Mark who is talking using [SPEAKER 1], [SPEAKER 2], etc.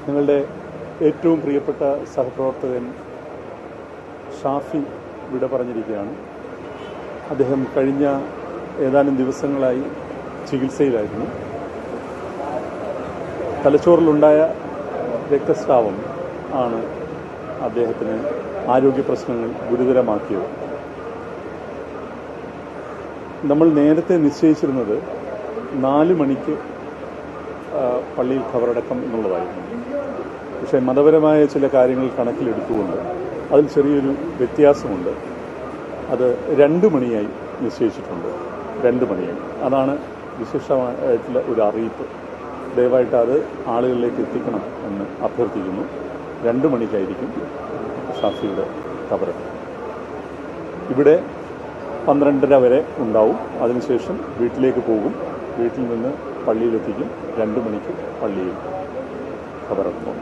[SPEAKER 1] ഞങ്ങളുടെ ഏറ്റവും പ്രിയപ്പെട്ട സഹപ്രവർത്തകൻ ഷാഫി വിട പറഞ്ഞിരിക്കുകയാണ്. അദ്ദേഹം കഴിഞ്ഞ ഏതാനും ദിവസങ്ങളായി ചികിത്സയിലായിരുന്നു. തലച്ചോറിലുണ്ടായ രക്തസ്രാവം ആണ് അദ്ദേഹത്തിന് ആരോഗ്യ പ്രശ്നങ്ങൾ ഗുരുതരമാക്കിയത്. നമ്മൾ നേരത്തെ നിശ്ചയിച്ചിരുന്നത് 4 മണിക്ക് പള്ളിയിൽ ഖബറടക്കം എന്നുള്ളതായിരുന്നു. പക്ഷേ മതപരമായ ചില കാര്യങ്ങൾ കണക്കിലെടുത്തുകൊണ്ട് അതിൽ ചെറിയൊരു വ്യത്യാസമുണ്ട്. അത് 2 മണിയായി നിശ്ചയിച്ചിട്ടുണ്ട്. 2 മണിയായി. അതാണ് വിശേഷമായിട്ടുള്ള ഒരു അറിയിപ്പ്. ദയവായിട്ട് അത് ആളുകളിലേക്ക് എത്തിക്കണം എന്ന് അഭ്യർത്ഥിക്കുന്നു. 2 മണിക്കായിരിക്കും ഷാഫിയുടെ ഖബറടക്കം. ഇവിടെ 12:30 വരെ ഉണ്ടാവും. അതിനുശേഷം വീട്ടിലേക്ക് പോകും. വീട്ടിൽ നിന്ന് പള്ളിയിലെത്തിക്കും. 2 മണിക്ക് പള്ളിയിൽ ഖബറടക്കം.